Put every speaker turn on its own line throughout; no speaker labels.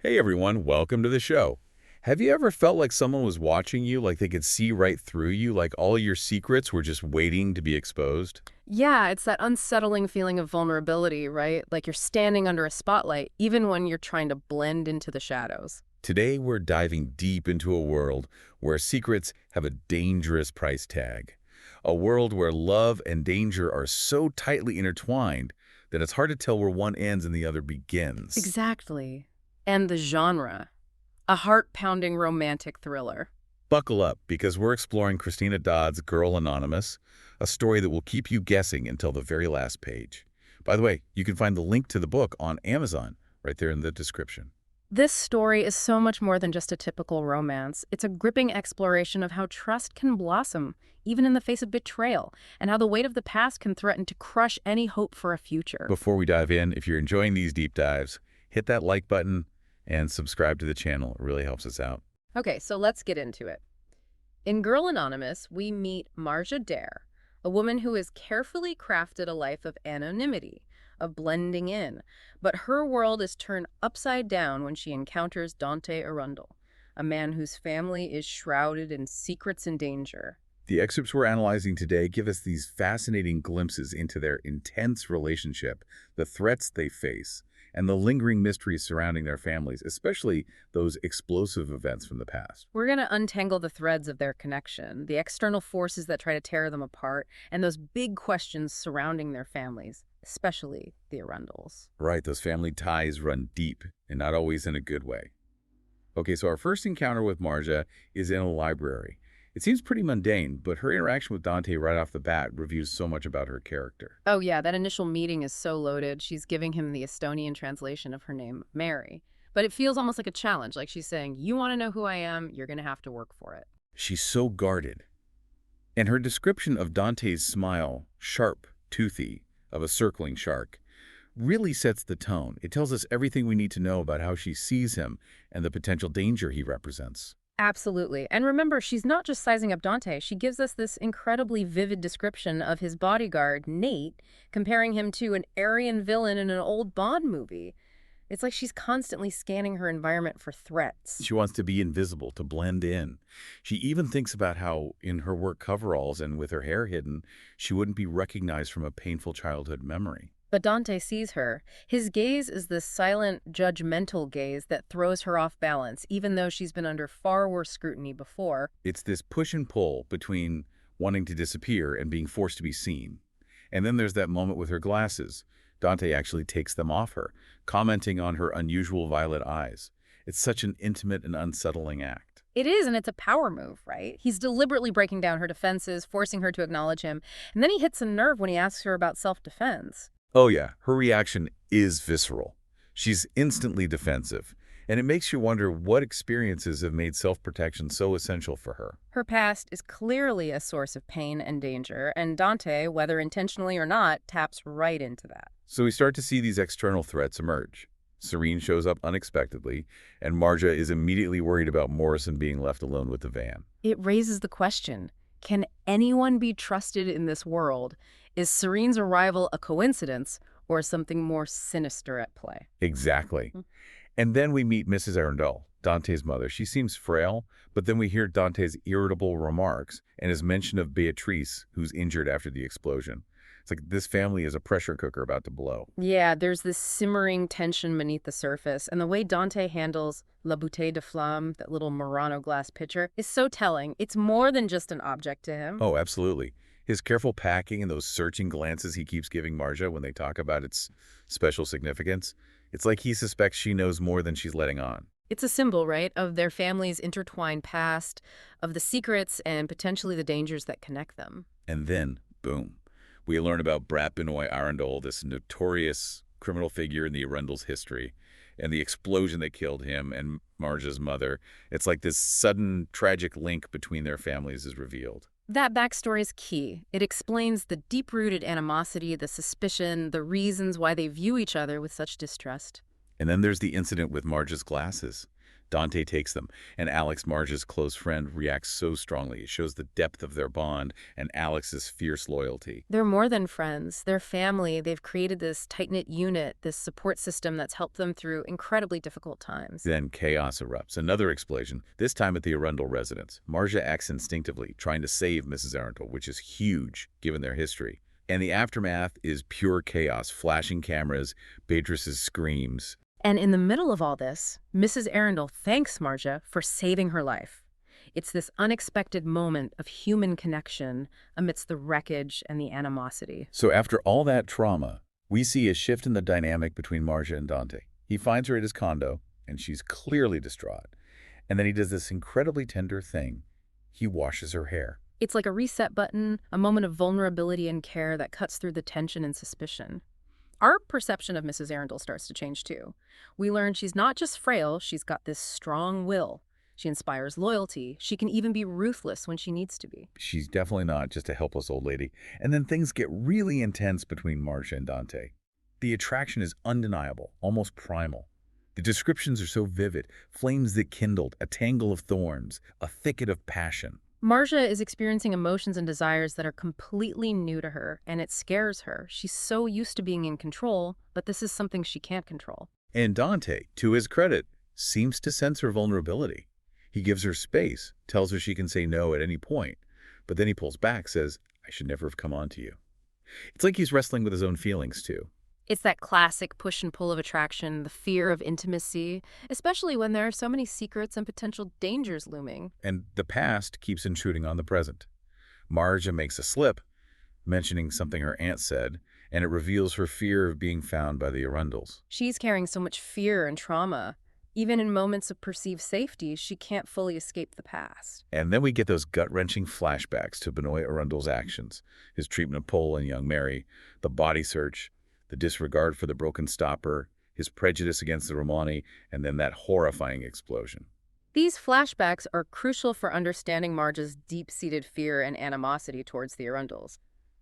Hey everyone, welcome to the show. Have you ever felt like someone was watching you, like they could see right through you, like all your secrets were just waiting to be exposed?
Yeah, it's that unsettling feeling of vulnerability, right? Like you're standing under a spotlight, even when you're trying to blend into the shadows.
Today we're diving deep into a world where secrets have a dangerous price tag. A world where love and danger are so tightly intertwined that it's hard to tell where one ends and the other begins.
Exactly. And the genre, a heart-pounding romantic thriller.
Buckle up, because we're exploring Christina Dodd's Girl Anonymous, a story that will keep you guessing until the very last page. By the way, you can find the link to the book on Amazon right there in the description.
This story is so much more than just a typical romance. It's a gripping exploration of how trust can blossom, even in the face of betrayal, and how the weight of the past can threaten to crush any hope for a future.
Before we dive in, if you're enjoying these deep dives, hit that like button and subscribe to the channel. It really helps us out.
Okay, so let's get into it. In Girl Anonymous, we meet Marja Dare, a woman who has carefully crafted a life of anonymity, of blending in, but her world is turned upside down when she encounters Dante Arundel, a man whose family is shrouded in secrets and danger.
The excerpts we're analyzing today give us these fascinating glimpses into their intense relationship, the threats they face, and the lingering mysteries surrounding their families, especially those explosive events from the past.
We're going to untangle the threads of their connection, the external forces that try to tear them apart, and those big questions surrounding their families, especially the Arundels.
Right, those family ties run deep, and not always in a good way. Okay, so our first encounter with Marja is in a library. It seems pretty mundane, but her interaction with Dante right off the bat reveals so much about her character.
Oh, yeah, that initial meeting is so loaded. She's giving him the Estonian translation of her name, Mary. But it feels almost like a challenge, like she's saying, you want to know who I am, you're going to have to work for it.
She's so guarded. And her description of Dante's smile, sharp, toothy, of a circling shark, really sets the tone. It tells us everything we need to know about how she sees him and the potential danger he represents.
Absolutely. And remember, she's not just sizing up Dante. She gives us this incredibly vivid description of his bodyguard, Nate, comparing him to an Aryan villain in an old Bond movie. It's like she's constantly scanning her environment for threats.
She wants to be invisible, to blend in. She even thinks about how, in her work coveralls and with her hair hidden, she wouldn't be recognized from a painful childhood memory.
But Dante sees her. His gaze is this silent, judgmental gaze that throws her off balance, even though she's been under far worse scrutiny before.
It's this push and pull between wanting to disappear and being forced to be seen. And then there's that moment with her glasses. Dante actually takes them off her, commenting on her unusual violet eyes. It's such an intimate and unsettling act.
It is, and it's a power move, right? He's deliberately breaking down her defenses, forcing her to acknowledge him, and then he hits a nerve when he asks her about self-defense.
Oh yeah, her reaction is visceral. She's instantly defensive, and it makes you wonder what experiences have made self-protection so essential for her.
Her past is clearly a source of pain and danger, and Dante, whether intentionally or not, taps right into that.
So we start to see these external threats emerge. Serene shows up unexpectedly, and Marja is immediately worried about Morrison being left alone with the van.
It raises the question, can anyone be trusted in this world? Is Serene's arrival a coincidence or something more sinister at play?
Exactly. And then we meet Mrs. Arundel, Dante's mother. She seems frail, but then we hear Dante's irritable remarks and his mention of Beatrice, who's injured after the explosion. It's like this family is a pressure cooker about to blow.
Yeah, there's this simmering tension beneath the surface, and the way Dante handles La Bouteille de Flamme, that little Murano glass pitcher, is so telling. It's more than just an object to him.
Oh, absolutely. His careful packing and those searching glances he keeps giving Marja when they talk about its special significance, it's like he suspects she knows more than she's letting on.
It's a symbol, right, of their family's intertwined past, of the secrets and potentially the dangers that connect them.
And then, boom, we learn about Brat Benoit Arundel, this notorious criminal figure in the Arundel's history, and the explosion that killed him and Marja's mother. It's like this sudden, tragic link between their families is revealed.
That backstory is key. It explains the deep-rooted animosity, the suspicion, the reasons why they view each other with such distrust.
And then there's the incident with Marja's glasses. Dante takes them, and Alex, Marge's close friend, reacts so strongly. It shows the depth of their bond and Alex's fierce loyalty.
They're more than friends. They're family. They've created this tight-knit unit, this support system that's helped them through incredibly difficult times.
Then chaos erupts. Another explosion, this time at the Arundel residence. Marge acts instinctively, trying to save Mrs. Arundel, which is huge given their history. And the aftermath is pure chaos, flashing cameras, Beatrice's screams.
And in the middle of all this, Mrs. Arundel thanks Marja for saving her life. It's this unexpected moment of human connection amidst the wreckage and the animosity.
So after all that trauma, we see a shift in the dynamic between Marja and Dante. He finds her at his condo, and she's clearly distraught. And then he does this incredibly tender thing. He washes her hair.
It's like a reset button, a moment of vulnerability and care that cuts through the tension and suspicion. Our perception of Mrs. Arundel starts to change too. We learn she's not just frail, she's got this strong will. She inspires loyalty. She can even be ruthless when she needs to be.
She's definitely not just a helpless old lady. And then things get really intense between Marja and Dante. The attraction is undeniable, almost primal. The descriptions are so vivid. Flames that kindled, a tangle of thorns, a thicket of passion.
Marja is experiencing emotions and desires that are completely new to her, and it scares her. She's so used to being in control, but this is something she can't control.
And Dante, to his credit, seems to sense her vulnerability. He gives her space, tells her she can say no at any point, but then he pulls back, says, I should never have come on to you. It's like he's wrestling with his own feelings, too.
It's that classic push and pull of attraction, the fear of intimacy, especially when there are so many secrets and potential dangers looming.
And the past keeps intruding on the present. Marja makes a slip, mentioning something her aunt said, and it reveals her fear of being found by the Arundels.
She's carrying so much fear and trauma. Even in moments of perceived safety, she can't fully escape the past.
And then we get those gut-wrenching flashbacks to Benoit Arundel's actions, his treatment of Pole and young Mary, the body search, the disregard for the broken stopper, his prejudice against the Romani, and then that horrifying explosion.
These flashbacks are crucial for understanding Marge's deep-seated fear and animosity towards the Arundels.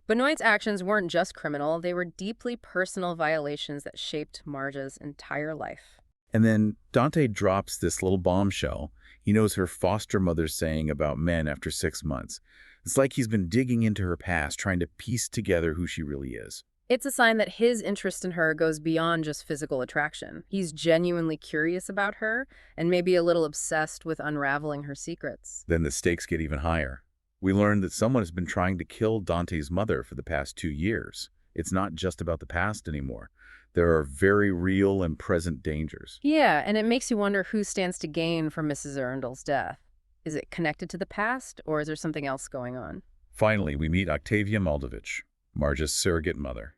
Benoit's actions weren't just criminal, they were deeply personal violations that shaped Marge's entire life.
And then Dante drops this little bombshell. He knows her foster mother's saying about men after 6 months. It's like he's been digging into her past, trying to piece together who she really is.
It's a sign that his interest in her goes beyond just physical attraction. He's genuinely curious about her and maybe a little obsessed with unraveling her secrets.
Then the stakes get even higher. We learn that someone has been trying to kill Dante's mother for the past 2 years. It's not just about the past anymore. There are very real and present dangers.
Yeah, and it makes you wonder who stands to gain from Mrs. Arundel's death. Is it connected to the past, or is there something else going on?
Finally, we meet Octavia Moldovich, Marja's surrogate mother.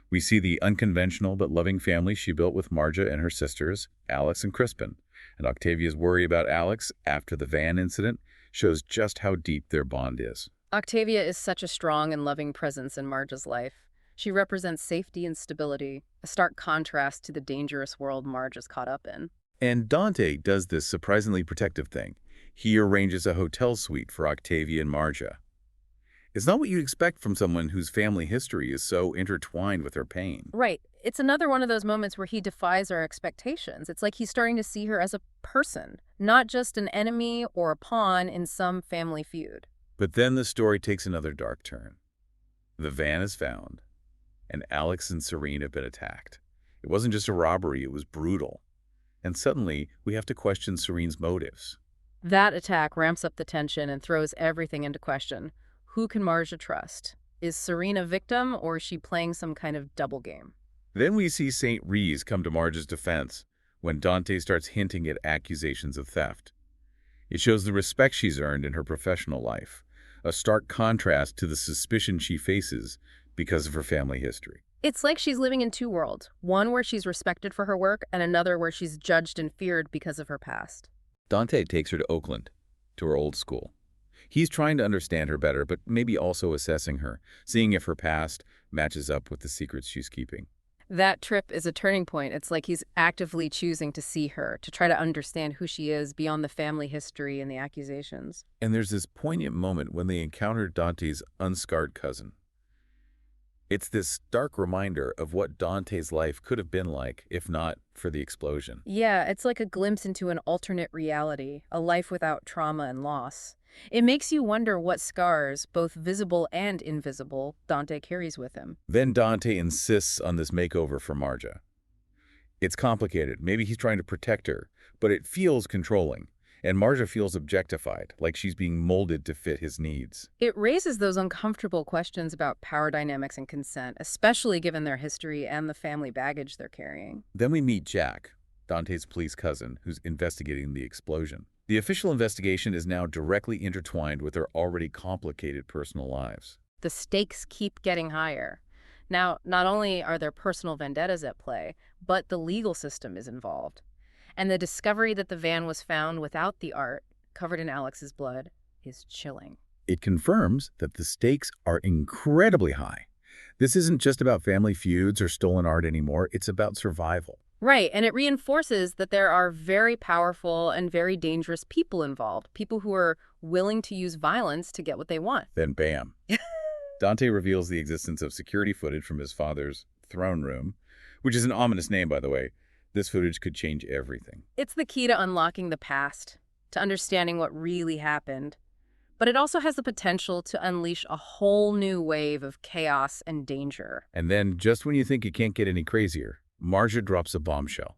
We see the unconventional but loving family she built with Marja and her sisters, Alex and Crispin. And Octavia's worry about Alex after the van incident shows just how deep their bond is.
Octavia is such a strong and loving presence in Marja's life. She represents safety and stability, a stark contrast to the dangerous world Marge is caught up in.
And Dante does this surprisingly protective thing. He arranges a hotel suite for Octavia and Marja. It's not what you'd expect from someone whose family history is so intertwined with her pain.
Right. It's another one of those moments where he defies our expectations. It's like he's starting to see her as a person, not just an enemy or a pawn in some family feud.
But then the story takes another dark turn. The van is found, and Alex and Serene have been attacked. It wasn't just a robbery, it was brutal. And suddenly, we have to question Serene's motives.
That attack ramps up the tension and throws everything into question. Who can Marja trust? Is Serene a victim, or is she playing some kind of double game?
Then we see St. Rhys come to Marge's defense when Dante starts hinting at accusations of theft. It shows the respect she's earned in her professional life, a stark contrast to the suspicion she faces because of her family history.
It's like she's living in two worlds, one where she's respected for her work and another where she's judged and feared because of her past.
Dante takes her to Oakland, to her old school. He's trying to understand her better, but maybe also assessing her, seeing if her past matches up with the secrets she's keeping.
That trip is a turning point. It's like he's actively choosing to see her, to try to understand who she is beyond the family history and the accusations.
And there's this poignant moment when they encounter Dante's unscarred cousin. It's this stark reminder of what Dante's life could have been like if not for the explosion.
Yeah, it's like a glimpse into an alternate reality, a life without trauma and loss. It makes you wonder what scars, both visible and invisible, Dante carries with him.
Then Dante insists on this makeover for Marja. It's complicated. Maybe he's trying to protect her, but it feels controlling. And Marja feels objectified, like she's being molded to fit his needs.
It raises those uncomfortable questions about power dynamics and consent, especially given their history and the family baggage they're carrying.
Then we meet Jack, Dante's police cousin, who's investigating the explosion. The official investigation is now directly intertwined with their already complicated personal lives.
The stakes keep getting higher. Now, not only are there personal vendettas at play, but the legal system is involved. And the discovery that the van was found without the art, covered in Alex's blood, is chilling.
It confirms that the stakes are incredibly high. This isn't just about family feuds or stolen art anymore, it's about survival.
Right, and it reinforces that there are very powerful and very dangerous people involved, people who are willing to use violence to get what they want.
Then bam. Dante reveals the existence of security footage from his father's throne room, which is an ominous name, by the way. This footage could change everything.
It's the key to unlocking the past, to understanding what really happened. But it also has the potential to unleash a whole new wave of chaos and danger.
And then, just when you think it can't get any crazier, Marja drops a bombshell.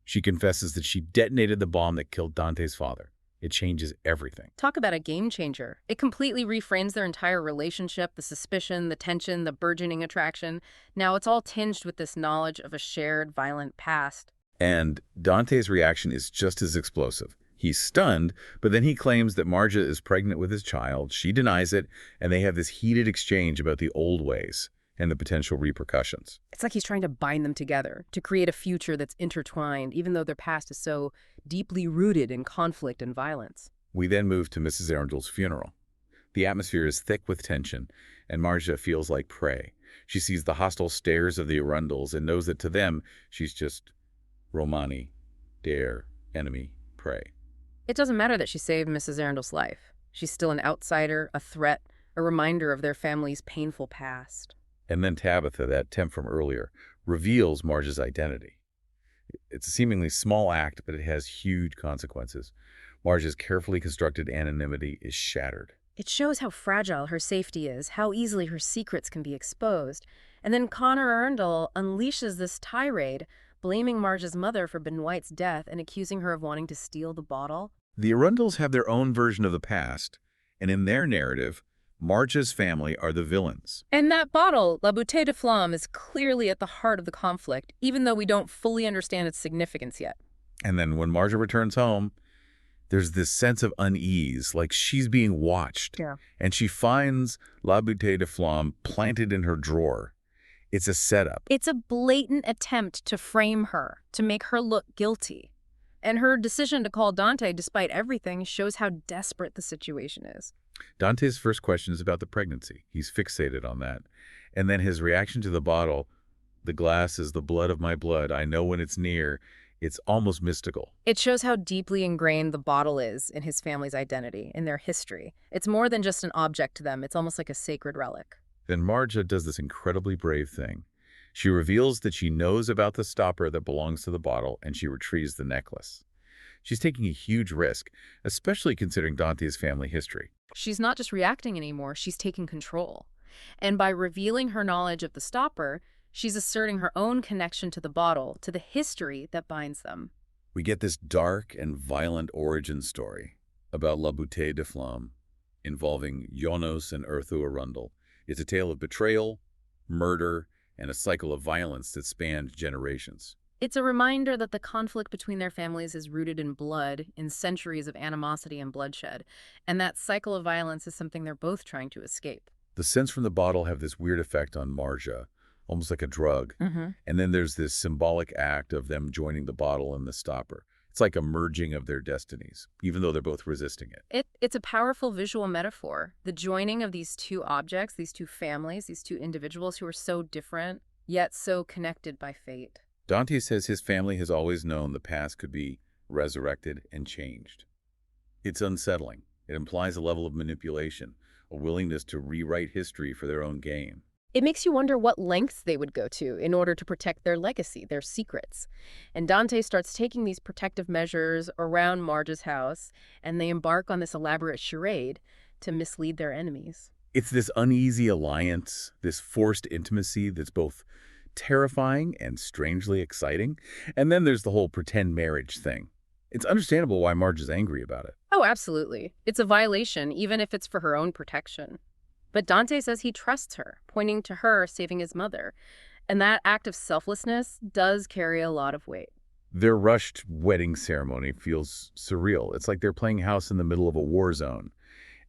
She confesses that she detonated the bomb that killed Dante's father. It changes everything.
Talk about a game changer. It completely reframes their entire relationship, the suspicion, the tension, the burgeoning attraction. Now it's all tinged with this knowledge of a shared violent past.
And Dante's reaction is just as explosive. He's stunned, but then he claims that Marja is pregnant with his child. She denies it, and they have this heated exchange about the old ways and the potential repercussions.
It's like he's trying to bind them together, to create a future that's intertwined, even though their past is so deeply rooted in conflict and violence.
We then move to Mrs. Arundel's funeral. The atmosphere is thick with tension, and Marja feels like prey. She sees the hostile stares of the Arundels and knows that to them, she's just Romani, dare, enemy, prey.
It doesn't matter that she saved Mrs. Arundel's life. She's still an outsider, a threat, a reminder of their family's painful past.
And then Tabitha, that temp from earlier, reveals Marge's identity. It's a seemingly small act, but it has huge consequences. Marge's carefully constructed anonymity is shattered.
It shows how fragile her safety is, how easily her secrets can be exposed. And then Connor Arundel unleashes this tirade, blaming Marge's mother for Benoit's death and accusing her of wanting to steal the bottle.
The Arundels have their own version of the past, and in their narrative, Marge's family are the villains.
And that bottle, La Bouteille de Flamme, is clearly at the heart of the conflict, even though we don't fully understand its significance yet.
And then when Marge returns home, there's this sense of unease, like she's being watched.
Yeah.
And she finds La Bouteille de Flamme planted in her drawer. It's a setup.
It's a blatant attempt to frame her, to make her look guilty. And her decision to call Dante, despite everything, shows how desperate the situation is.
Dante's first question is about the pregnancy. He's fixated on that. And then his reaction to the bottle, the glass is the blood of my blood. I know when it's near. It's almost mystical.
It shows how deeply ingrained the bottle is in his family's identity, in their history. It's more than just an object to them. It's almost like a sacred relic.
Then Marja does this incredibly brave thing. She reveals that she knows about the stopper that belongs to the bottle, and she retrieves the necklace. She's taking a huge risk, especially considering Dante's family history.
She's not just reacting anymore, she's taking control. And by revealing her knowledge of the stopper, she's asserting her own connection to the bottle, to the history that binds them.
We get this dark and violent origin story about La Bouteille de Flamme, involving Jonas and Earthu Arundel. It's a tale of betrayal, murder, and a cycle of violence that spanned generations.
It's a reminder that the conflict between their families is rooted in blood, in centuries of animosity and bloodshed, and that cycle of violence is something they're both trying to escape.
The scents from the bottle have this weird effect on Marja, almost like a drug. And then there's this symbolic act of them joining the bottle and the stopper. It's like a merging of their destinies, even though they're both resisting it.
It's a powerful visual metaphor. The joining of these two objects, these two families, these two individuals who are so different, yet so connected by fate.
Dante says his family has always known the past could be resurrected and changed. It's unsettling. It implies a level of manipulation, a willingness to rewrite history for their own gain.
It makes you wonder what lengths they would go to in order to protect their legacy, their secrets. And Dante starts taking these protective measures around Marge's house, and they embark on this elaborate charade to mislead their enemies.
It's this uneasy alliance, this forced intimacy that's both terrifying and strangely exciting. And then there's the whole pretend marriage thing. It's understandable why Marge is angry about it.
Oh, absolutely. It's a violation, even if it's for her own protection. But Dante says he trusts her, pointing to her saving his mother. And that act of selflessness does carry a lot of weight.
Their rushed wedding ceremony feels surreal. It's like they're playing house in the middle of a war zone.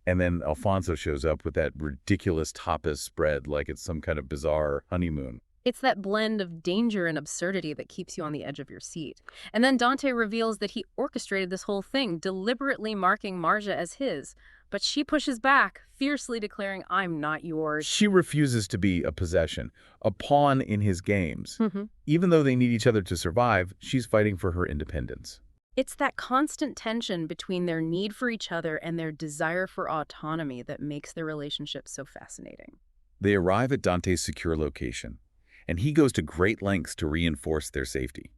And then Alfonso shows up with that ridiculous tapas spread like it's some kind of bizarre honeymoon.
It's that blend of danger and absurdity that keeps you on the edge of your seat. And then Dante reveals that he orchestrated this whole thing, deliberately marking Marja as his. But she pushes back, fiercely declaring, "I'm not yours."
She refuses to be a possession, a pawn in his games. Even though they need each other to survive, she's fighting for her independence.
It's that constant tension between their need for each other and their desire for autonomy that makes their relationship so fascinating.
They arrive at Dante's secure location, and he goes to great lengths to reinforce their safety.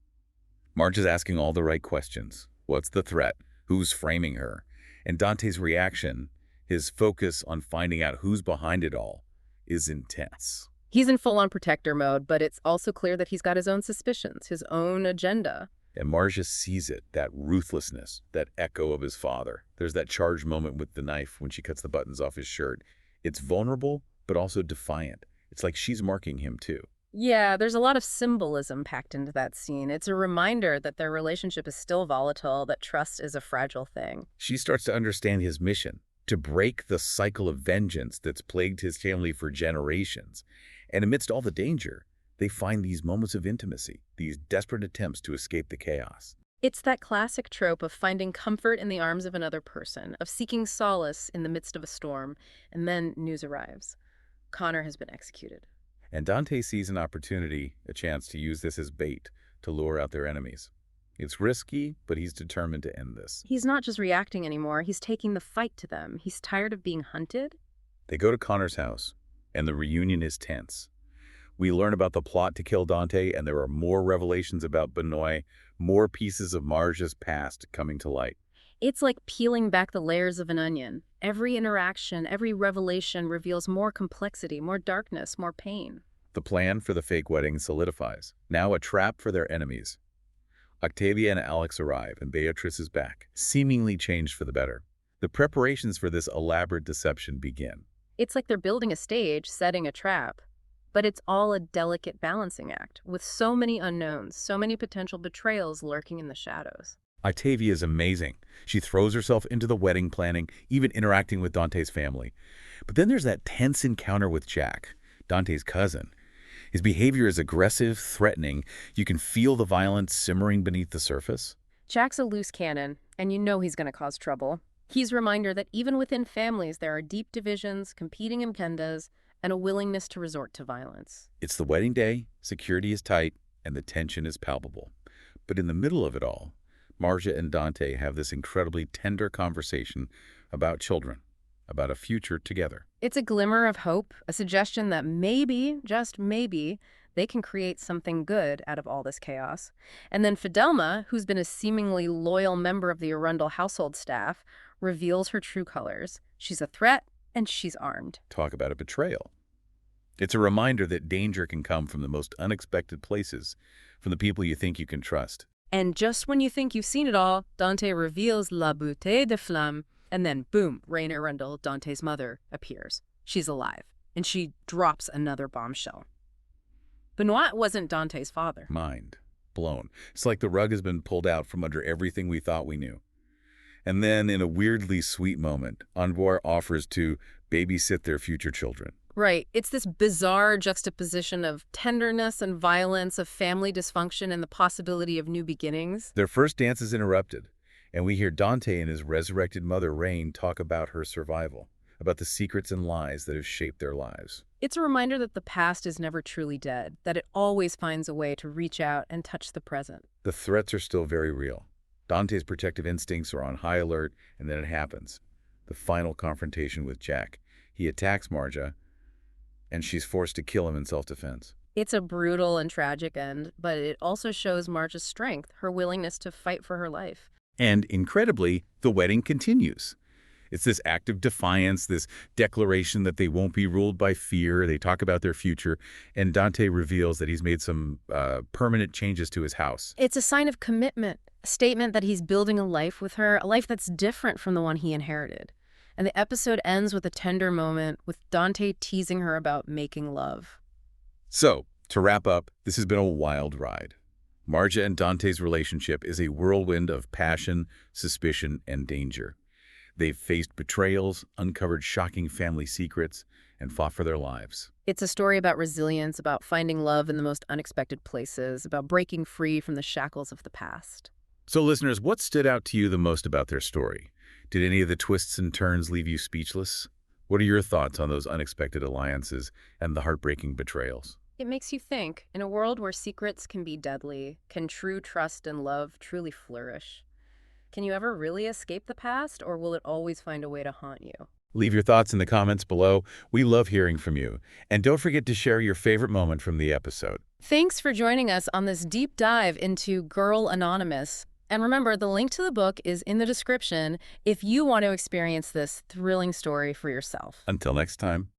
Marge is asking all the right questions. What's the threat? Who's framing her? And Dante's reaction, his focus on finding out who's behind it all, is intense.
He's in full-on protector mode, but it's also clear that he's got his own suspicions, his own agenda.
And Marge sees it, that ruthlessness, that echo of his father. There's that charged moment with the knife when she cuts the buttons off his shirt. It's vulnerable, but also defiant. It's like she's marking him too.
Yeah, there's a lot of symbolism packed into that scene. It's a reminder that their relationship is still volatile, that trust is a fragile thing.
She starts to understand his mission, to break the cycle of vengeance that's plagued his family for generations. And amidst all the danger, they find these moments of intimacy, these desperate attempts to escape the chaos.
It's that classic trope of finding comfort in the arms of another person, of seeking solace in the midst of a storm, and then news arrives. Connor has been executed.
And Dante sees an opportunity, a chance to use this as bait to lure out their enemies. It's risky, but he's determined to end this.
He's not just reacting anymore, he's taking the fight to them. He's tired of being hunted.
They go to Connor's house, and the reunion is tense. We learn about the plot to kill Dante, and there are more revelations about Benoit, more pieces of Marge's past coming to light.
It's like peeling back the layers of an onion. Every interaction, every revelation reveals more complexity, more darkness, more pain.
The plan for the fake wedding solidifies, now a trap for their enemies. Octavia and Alex arrive, and Beatrice is back, seemingly changed for the better. The preparations for this elaborate deception begin.
It's like they're building a stage, setting a trap. But it's all a delicate balancing act, with so many unknowns, so many potential betrayals lurking in the shadows.
Octavia is amazing. She throws herself into the wedding planning, even interacting with Dante's family. But then there's that tense encounter with Jack, Dante's cousin. His behavior is aggressive, threatening. You can feel the violence simmering beneath the surface.
Jack's a loose cannon, and you know he's going to cause trouble. He's a reminder that even within families there are deep divisions, competing agendas, and a willingness to resort to violence.
It's the wedding day, security is tight, and the tension is palpable. But in the middle of it all, Marja and Dante have this incredibly tender conversation about children, about a future together.
It's a glimmer of hope, a suggestion that maybe, just maybe, they can create something good out of all this chaos. And then Fidelma, who's been a seemingly loyal member of the Arundel household staff, reveals her true colors. She's a threat, and she's armed.
Talk about a betrayal. It's a reminder that danger can come from the most unexpected places, from the people you think you can trust.
And just when you think you've seen it all, Dante reveals La Bouteille de Flamme, and then boom, Raina Arundel, Dante's mother, appears. She's alive, and she drops another bombshell. Benoit wasn't Dante's father.
Mind blown. It's like the rug has been pulled out from under everything we thought we knew. And then, in a weirdly sweet moment, Envoy offers to babysit their future children.
Right. It's this bizarre juxtaposition of tenderness and violence, of family dysfunction and the possibility of new beginnings.
Their first dance is interrupted, and we hear Dante and his resurrected mother, Rain, talk about her survival, about the secrets and lies that have shaped their lives.
It's a reminder that the past is never truly dead, that it always finds a way to reach out and touch the present.
The threats are still very real. Dante's protective instincts are on high alert, and then it happens. The final confrontation with Jack. He attacks Marja, and she's forced to kill him in self-defense.
It's a brutal and tragic end, but it also shows Marge's strength, her willingness to fight for her life.
And incredibly, the wedding continues. It's this act of defiance, this declaration that they won't be ruled by fear. They talk about their future, and Dante reveals that he's made some permanent changes to his house.
It's a sign of commitment, a statement that he's building a life with her, a life that's different from the one he inherited. And the episode ends with a tender moment, with Dante teasing her about making love.
So, to wrap up, this has been a wild ride. Marja and Dante's relationship is a whirlwind of passion, suspicion, and danger. They've faced betrayals, uncovered shocking family secrets, and fought for their lives.
It's a story about resilience, about finding love in the most unexpected places, about breaking free from the shackles of the past.
So listeners, what stood out to you the most about their story? Did any of the twists and turns leave you speechless? What are your thoughts on those unexpected alliances and the heartbreaking betrayals?
It makes you think, in a world where secrets can be deadly, can true trust and love truly flourish? Can you ever really escape the past, or will it always find a way to haunt you?
Leave your thoughts in the comments below. We love hearing from you. And don't forget to share your favorite moment from the episode.
Thanks for joining us on this deep dive into Girl Anonymous. And remember, the link to the book is in the description if you want to experience this thrilling story for yourself.
Until next time.